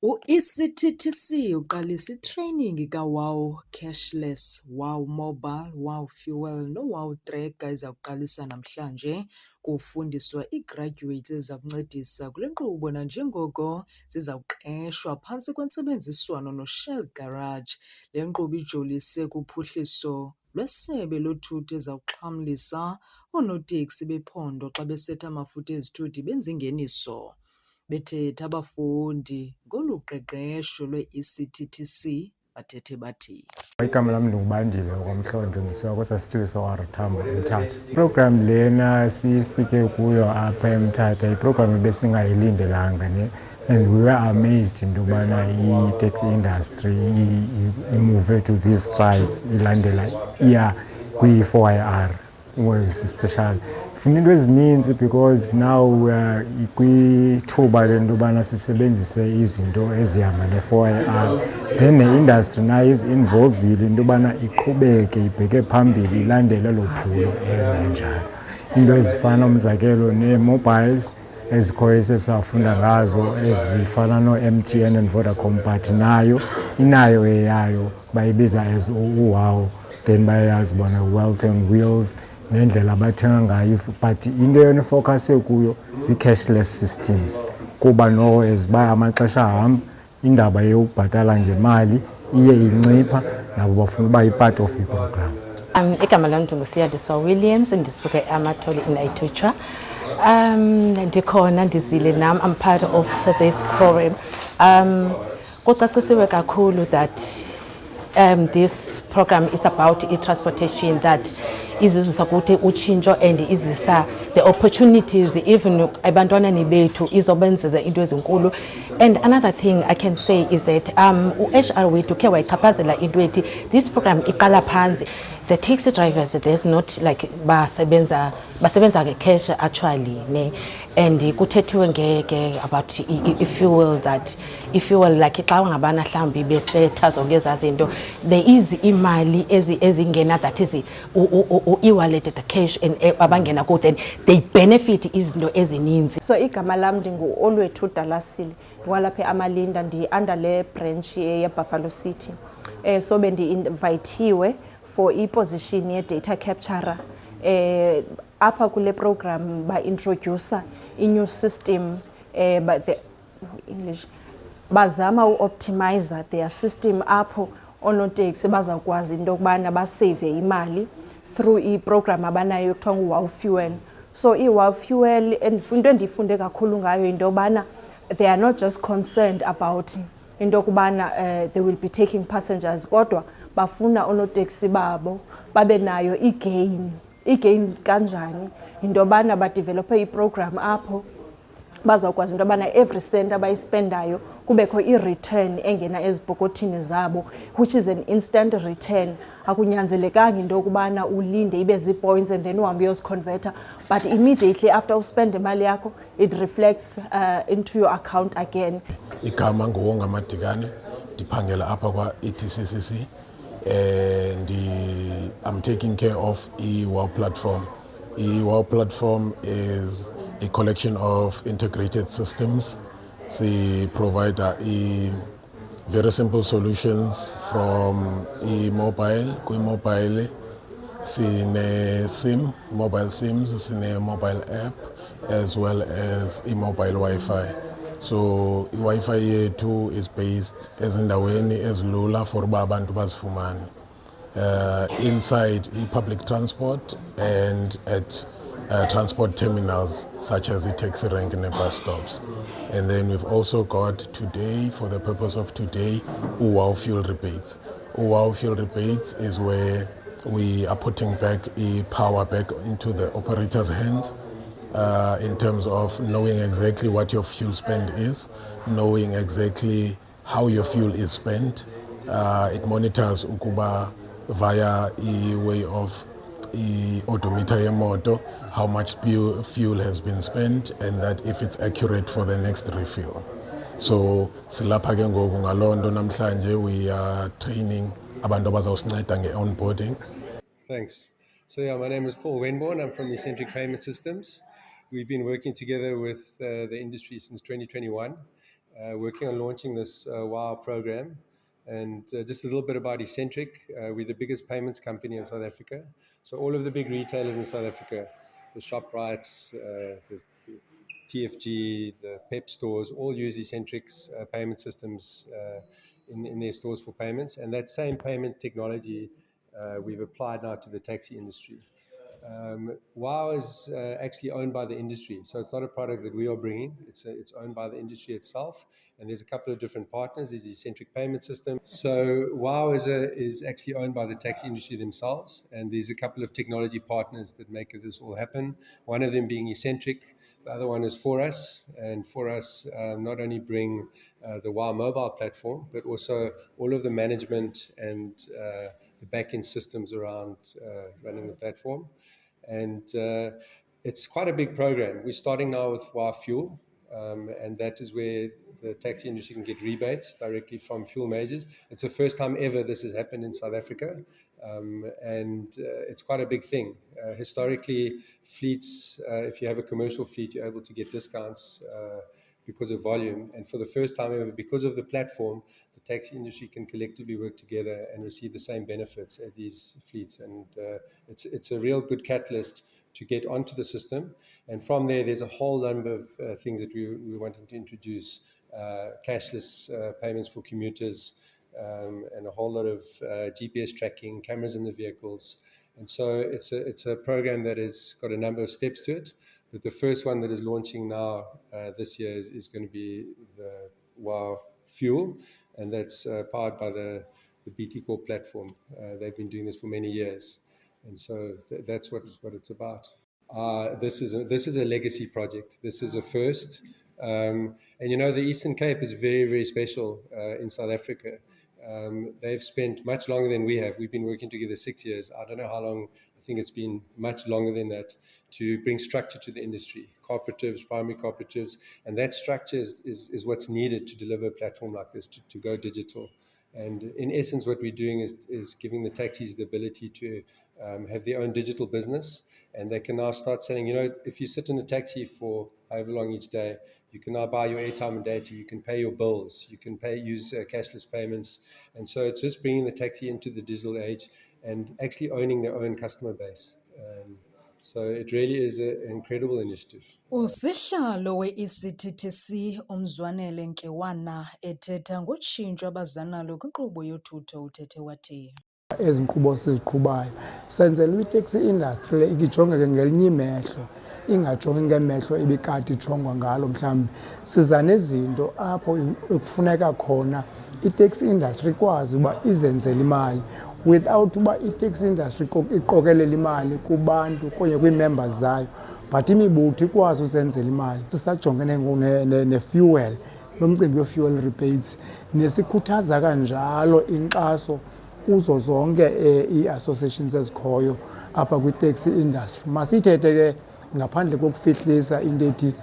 U-ECTTC uqalisa itreyningi kaWOW Cashless, WOW Mobile, WOW Fuel noWOW Tracker eza kuqalisa namhlanje. Kufundiswa ii-graduates eza kuncedisa kule nkqubo nanjengoko ziza kuqeshwa phantsi kwentsebenziswano noShell Garage. Le nkqubo ijolise kuphuhliso lwesebe lothutho eza kuxhamlisa oonoteksi bephondo xa besetha amafutha ezithuthi benza ingeniso. Bethetha abafundi ngolu qeqesho lwe-ECTTC bathethe bathi. Igama lam ndingubandile okwamhlonje, ndisuka kwesaa sithili soR Tambo eMthatha. Iprogram lena sifike kuyo apha eMthatha yiprogram ebesingayilindelanga and we were amazed into yobana i-taxi industry imuve to these strides ilandela iya kwi-4IR was special. Funa into ezininzi because now kwithuba lento yobana sisebenzise izinto ezihamba ne-4IR, then ne-industry nayo is-involvile into yobana iqhubeke ibheke phambili ilandele lo phulo elinjalo. Into ezifana umzekelo nee-mobiles ezikhoyo esesafunda ngazo ezifana no-MTN and Vodacom, but nayo inayo eyayo bayibiza as uWOW, then bayayazi bona Wealth on Wheels nendlela abathenga ngayo, but into yona ifocuse kuyo zii-cashless systems kuba no eziba amaxesha ahamba indaba yokubhatala ngemali iye incipha, nabo bafuna uba yi-part of iprogram. Igama lam ndinguSiyadiso Williams, ndisuka eAmathole in Itucha. Ndikhona ndizile nam, I'm part of this program. Kucacisiwe kakhulu that this program is about e-transportation that izizisa kuthi utshintsho and izisa the opportunities even abantwaneni bethu izobenzisa into ezinkulu. And another thing I can say is that u-HR wethu ke wayichaphazela into ethi this program iqala phansi. The taxi drivers, there's not like basebenza cash actually ne, and kuthethiwe ngeke about i-fuel that i-fuel like xa ngabana mhlawumbi besetha zonke ezaa zinto there is imali ezingena that is e-wallet the cash and abangena kude then they benefit izinto ezininzi. So igama lam ndingu-Olwethu Dalasile, ndiwalapha eAmalinda, ndi-under le branch yeBuffalo City. So bendi-invayithiwe for i-position ye-data capturer. Apha kule program ba-introducer i-new system, bazama u-optimizer their system apho oonoteksi bazawukwazi into yokubana basave imali through i-program abanayo ekuthiwa ngu-WOW Fuel. So i-WOW Fuel, into endiyifunde kakhulu ngayo into yobana they are not just concerned about into yokubana they will be taking passengers, kodwa bafuna oonoteksi babo babe nayo i-gain kanjani into yobana badevelophe i-program apho bazawukwazi into yobana every cent abayispendayo kubekho i-return engena ezibhokothini zabo, which is an instant return. Akunyanzelekanga into yokubana ulinde ibe zii-points and then uhambe uyoziconverta, but immediately after uspende imali yakho it reflects into your account again. Igama nguWonga Madikane, ndiphangela apha kwa-ETCCC. I'm taking care of eWOW platform. eWOW platform is a collection of integrated systems. They provide very simple solutions from mobile, SIM, mobile SIMs, mobile app, as well as mobile Wi-Fi. So i-Wi-Fi yethu is based ezindaweni ezilula for uba abantu bazifumane inside public transport and at transport terminals such as the taxi rank and the bus stops. And then we've also got today, for the purpose of today, uWOW Fuel Rebates. uWOW Fuel Rebates is where we are putting back power back into the operator's hands. In terms of knowing exactly what your fuel spend is, knowing exactly how your fuel is spent. It monitors ukuba via a way of odometer yemoto how much fuel has been spent and that if it's accurate for the next refill. So silapha ke ngoku ngaloo nto namhlanje we are training abantu abazawusinceda nge-onboarding. Thanks. So yeah, my name is Paul Wenborn. I'm from Eccentric Payment Systems. We've been working together with the industry since 2021. working on launching this WOW program. And just a little bit about Eccentric. We're the biggest payments company in South Africa. So all of the big retailers in South Africa, the ShopRites, the TFG, the PEP stores, all use Eccentric's payment systems in their stores for payments. And that same payment technology we've applied now to the taxi industry. WOW is actually owned by the industry, so it's not a product that we are bringing. It's owned by the industry itself, and there's a couple of different partners. There's the Eccentric Payment System. So WOW is actually owned by the taxi industry themselves, and there's a couple of technology partners that make this all happen. One of them being Eccentric, the other one is ForUs, and ForUs not only bring the WOW mobile platform, but also all of the management and the back-end systems around running the platform. And it's quite a big program. We're starting now with WOW Fuel, and that is where the taxi industry can get rebates directly from fuel majors. It's the first time ever this has happened in South Africa, and it's quite a big thing. Historically, fleets, if you have a commercial fleet, you're able to get discounts because of volume. And for the first time ever, because of the platform, the taxi industry can collectively work together and receive the same benefits as these fleets. And it's a real good catalyst to get onto the system. And from there, there's a whole number of things that we wanted to introduce. Cashless payments for commuters, and a whole lot of GPS tracking, cameras in the vehicles. And so it's a program that has got a number of steps to it. But the first one that is launching now this year is going to be the WOW Fuel, and that's powered by the BT Corp platform. They've been doing this for many years, and so that's what it's about. This is a legacy project. This is a first, and you know, the Eastern Cape is very, very special in South Africa. They've spent much longer than we have. We've been working together 6 years. I don't know how long. I think it's been much longer than that, to bring structure to the industry, cooperatives, primary cooperatives, and that structure is what's needed to deliver a platform like this, to go digital. And in essence, what we're doing is giving the taxis the ability to have their own digital business, and they can now start saying, you know, if you sit in a taxi for however long each day, you can now buy your airtime and data, you can pay your bills, you can use cashless payments. And so it's just bringing the taxi into the digital age and actually owning their own customer base. So it really is an incredible initiative. Usihlalo we-ECTTC uMzwanele Nkewana ethetha ngotshintsho abaza nalo kwinkqubo yothutho uthethe wathi. Ezi nkqubo siziqhubayo senzela itaxi industry le ikijongeke ngelinye imehlo, ingajongi ngemehlo ebikade ijongwa ngalo. Mhlawumbi siza nezinto apho ekufuneka khona itaxi industry ikwazi uba izenzele imali without uba itaxi industry iqokelela imali kubantu kunye kwii-members zayo, but imibutho ikwazi uzenzela imali. Sisajongene ne-fuel, nomcimbi we-fuel rebates, nesikhuthaza kanjalo inkxaso kuzo zonke ii-associations ezikhoyo apha kwi-taxi industry. Masithethe ke ngaphandle kokufihlisa into ethi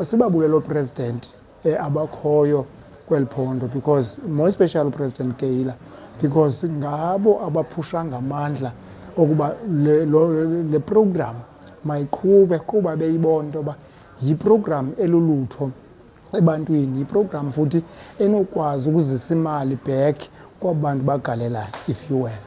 sibabulela oopresident abakhoyo kweli phondo, because more especially upresident Keyila, because ngabo abaphusha ngamandla okuba le program mayiqhube kuba beyibona into yoba yiprogram elulutho ebantwini, yiprogram futhi enokwazi ukuzisa imali back kwabantu bagalelayo ifuel.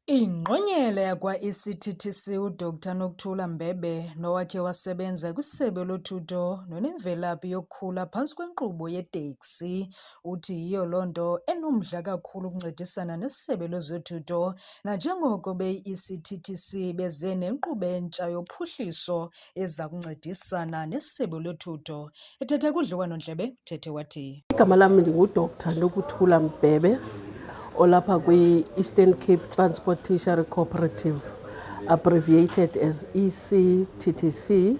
Ingqonyela yakwa-ECTTC uDr Nokuthula Mbebe, nowakhe wasebenza kwisebe lothutho nonemvelaphi yokukhula phantsi kwenkqubo yeteksi, uthi yiyo loo nto enomdla kakhulu ukuncedisana nesebe lezothutho, nanjengoko beyi-ECTTC beze nenkqubo entsha yophuhliso eza kuncedisana nesebe lothutho. Ethetha kudliwano-ndlebe uthethe wathi. Igama lami ndinguDr Nokuthula Mbebe, olapha kwi-Eastern Cape Transport Tertiary Cooperative, abbreviated as ECTTC,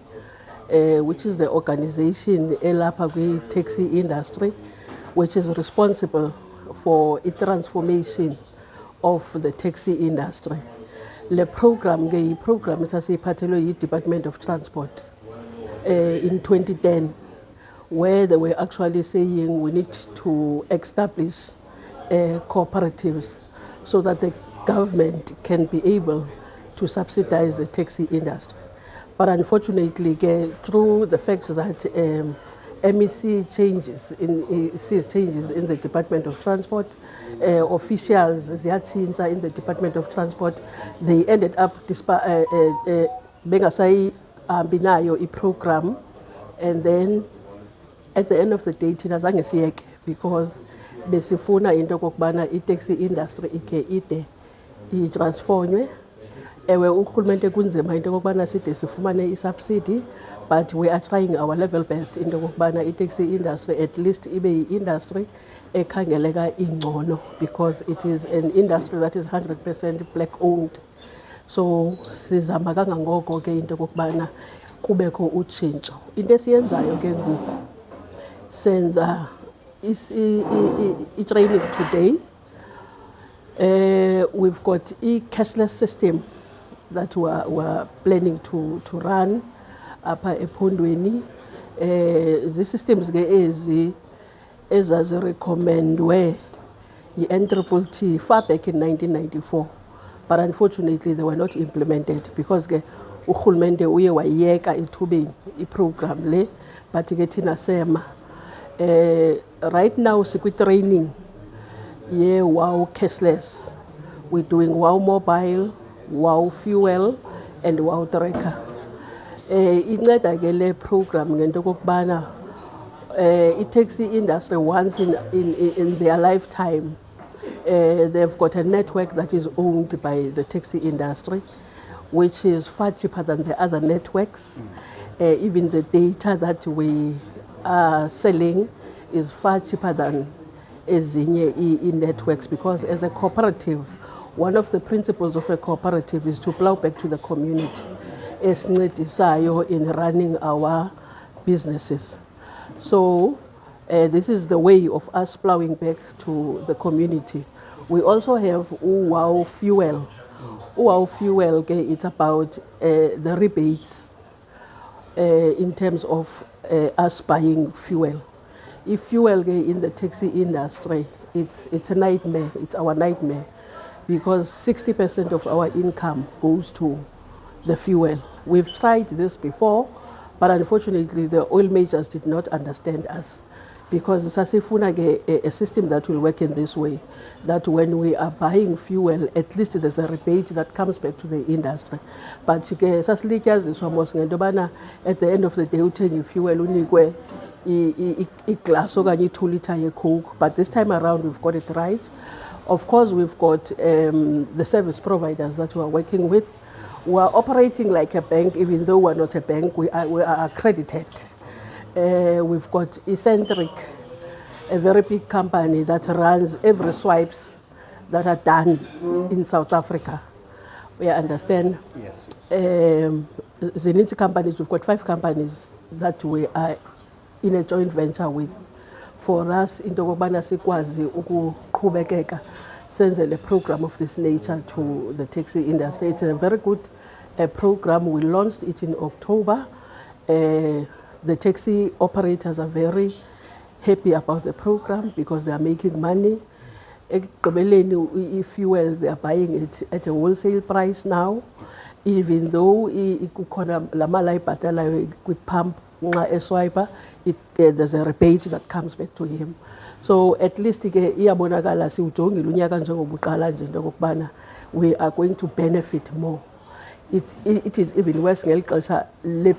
which is the organization elapha kwi-taxi industry, which is responsible for a transformation of the taxi industry. Le program ke yi-program esasiyiphathelwe yi-Department of Transport in 2010, where they were actually saying we need to establish cooperatives so that the government can be able to subsidize the taxi industry. But unfortunately, through the fact that MEC sees changes in the Department of Transport. Officials ziyatshintsha in the Department of Transport. They ended up bengasayihambi nayo i-program, and then at the end of the day thina zange siyeke because besifuna into kokubana i-taxi industry ike ide itransformwe. Ewe urhulumente kunzima into kokubana side sifumane i-subsidy, but we are trying our level best into kokubana i-taxi industry at least ibe yi-industry ekhangeleka ingcono, because it is an industry that is 100% black owned. So sizama kangangoko ke into kokubana kubekho utshintsho. Into esiyenzayo ke ngoku senza i-training today. We've got a cashless system that we're planning to run apha ephondweni. Zi-systems ke ezazirecommendwe yi-NTTT far back in 1994, but unfortunately they were not implemented because ke urhulumente uye wayeka ethubeni i-program le, but ke thina sema right now sikwi-training wow cashless. We're doing wow mobile, wow fuel and wow tracker. Inceda ke le program ngento kokubana i-taxi industry once in their lifetime they've got a network that is owned by the taxi industry, which is far cheaper than the other networks. Even the data that we are selling is far cheaper than ezinye networks, because as a cooperative, one of the principles of a cooperative is to plow back to the community esincedisayo in running our businesses. So this is the way of us plowing back to the community. We also have wow fuel. Wow fuel, it's about the rebates in terms of us buying fuel. If fuel in the taxi industry, it's a nightmare. It's our nightmare, because 60% of our income goes to the fuel. We've tried this before, but unfortunately the oil majors did not understand us, because sasifuna a system that will work in this way, that when we are buying fuel, at least there's a rebate that comes back to the industry. But sasilityaziswa mos ngento bana at the end of the day uthenga fuel unikwe i-glass okanye i-2 litre ye-Coke. But this time around we've got it right. Of course, we've got the service providers that we are working with. We are operating like a bank, even though we're not a bank. We are accredited. We've got Eccentric, a very big company that runs every swipes that are done in South Africa. We understand. Yes. Zeniti companies, we've got 5 companies that we are in a joint venture with. For us, into yokubana sikwazi ukuqhubekeka senze le program of this nature to the taxi industry. It's a very good program. We launched it in October. The taxi operators are very happy about the program because they are making money. Fuel, they are buying it at a wholesale price now, even though with pump swiper, there's a rebate that comes back to him. So at least we are going to benefit more. It is even worse ngeli le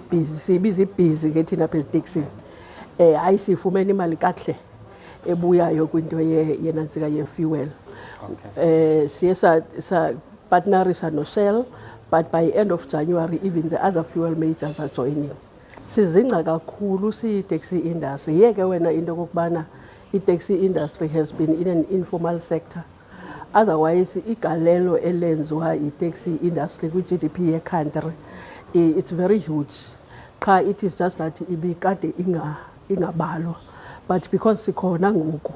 busy getting up as taxi. I see for many imali kahle ebuyayo kwinto yenantsika ye fuel. Siye sa partnerisha no Shell, but by end of January even the other fuel majors are joining. Sizingca kakhulu si taxi industry. Yeke wena into kokubana i-taxi industry has been in an informal sector. Otherwise, igalelo elenziwa i-taxi industry kwi-GDP ye-country, it's very huge. It is just that ibikade ingabalwa, but because sikhona ngoku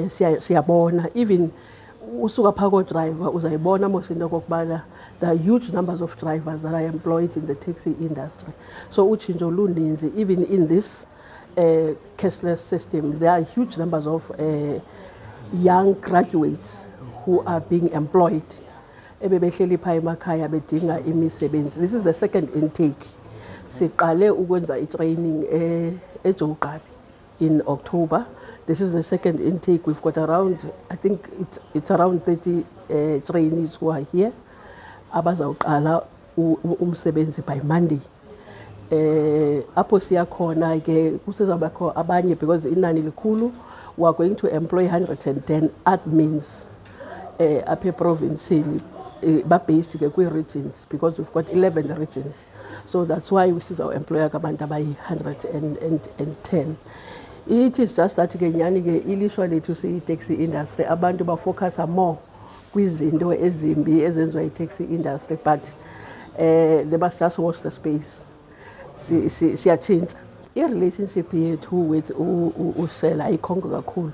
siyabona, even usuka phako driver uzayibona mos into kokubana there are huge numbers of drivers that are employed in the taxi industry. So utshintsho luninzi, even in this cashless system, there are huge numbers of young graduates who are being employed. This is the second intake. siqale ukwenza i-training eJo'Qhabi in October. This is the second intake. We've got around, I think it's around 30 trainees who are here. Abazawuqala umsebenzi by Monday. Apho siyakhona ke kusezabakho abanye because inani likhulu. We are going to employ 110 admins apha eprovinsini based ke kwi-regions because we've got 11 regions. So that's why we sizawuemploya abantu abayi-110. It is just that ke nyani ke ilishwa lethu siyi-taxi industry abantu bafocusa more kwizinto ezimbi ezenziwa yi-taxi industry, but they must just watch the space. Siyatshintsha. I-relationship yethu with uShell ayikhongo kakhulu.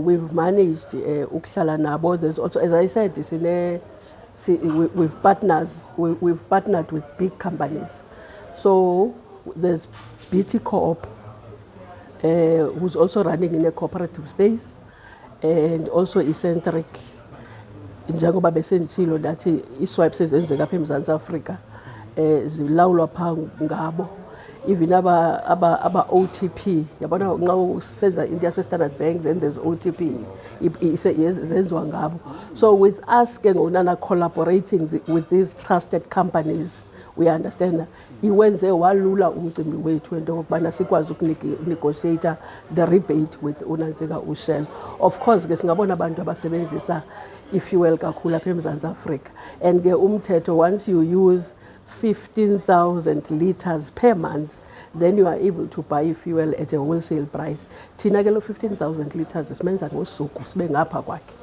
We've managed ukuhlala nabo. There's also, as I said, we've partnered with big companies. So there's BT Co-op, who's also running in a cooperative space, and also Eccentric. Njengoba besentshilo dathi i-swipes ezenzeka apha eMzantsi Afrika zilawulwa phaa ngabo. Even aba OTP, yabona nxa usenza into yase-Standard Bank, then there's OTP zenziwa ngabo. So with us ke ngonana collaborating with these trusted companies, we understand iwenze walula umcimbi wethu into yokubana sikwazi ukunegotiate the rebate with unantsika uShell. Of course ke singabona abantu abasebenzisa i-fuel kakhulu apha eMzantsi Afrika, and ke umthetho, once you use 15,000 litres per month, then you are able to buy fuel at a wholesale price. Thina ke lo 15,000 litres simenza ngosuku sibe ngapha kwakhe.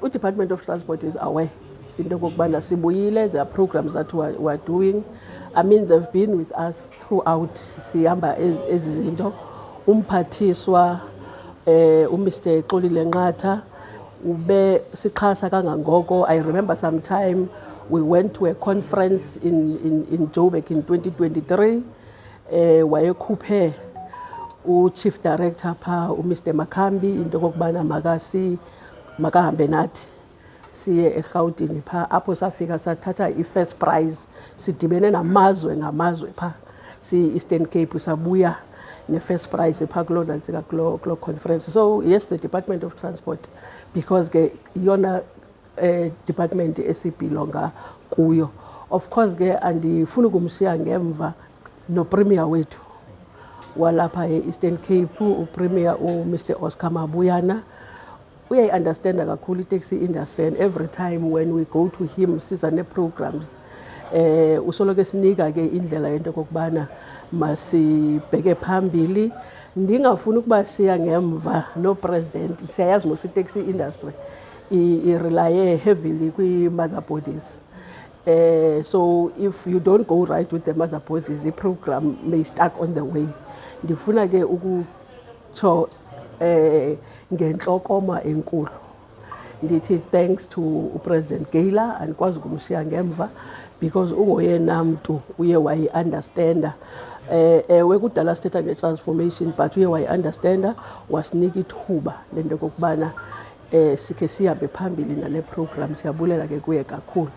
U-Department of Transport is aware into yokubana sibuyile. There are programs that we're doing. I mean, they've been with us throughout. Sihamba ezi zinto. Umphathiswa uMr Xolile Nqatha ube sixhasa kangangoko. I remember sometime we went to a conference in Joburg in 2023. Wayekhuphe u-Chief Director pha uMr Makhambi into yokubana makahambe nathi siye eGauteng pha, apho safika sathatha i-first prize. Sidibene namazwe ngamazwe pha si-Eastern Cape, sabuya ne-first prize pha kulo nantsika kulo conference. So yes, the Department of Transport, because ke yona department esibhilonga kuyo. Of course ke andifuna ukumshiya ngemva no premier wethu walapha e-Eastern Cape, upremier uMr Oscar Mabuyana. We understand kakhulu i-taxi industry, and every time when we go to him siza ne-programs usoloko sinika ke indlela yento kokubana masibheke phambili. Ndingafuni ukuba siya ngemva no president. Siyayazi mos i-taxi industry i-relye heavily kwi-mother bodies. So if you don't go right with the mother bodies, the program may stuck on the way. Ndifuna ke ukutsho ngentlokoma enkulu ndithi thanks to uPresident Geyla, andikwazi ukumshiya ngemva because ungoyena mntu uye wayi-understanda. Ewe kudala sithetha nge-transformation, but uye wayi-understanda, wasinika ithuba lento kokubana sikhe sihambe phambili nale program. Siyabulela ke kuye kakhulu.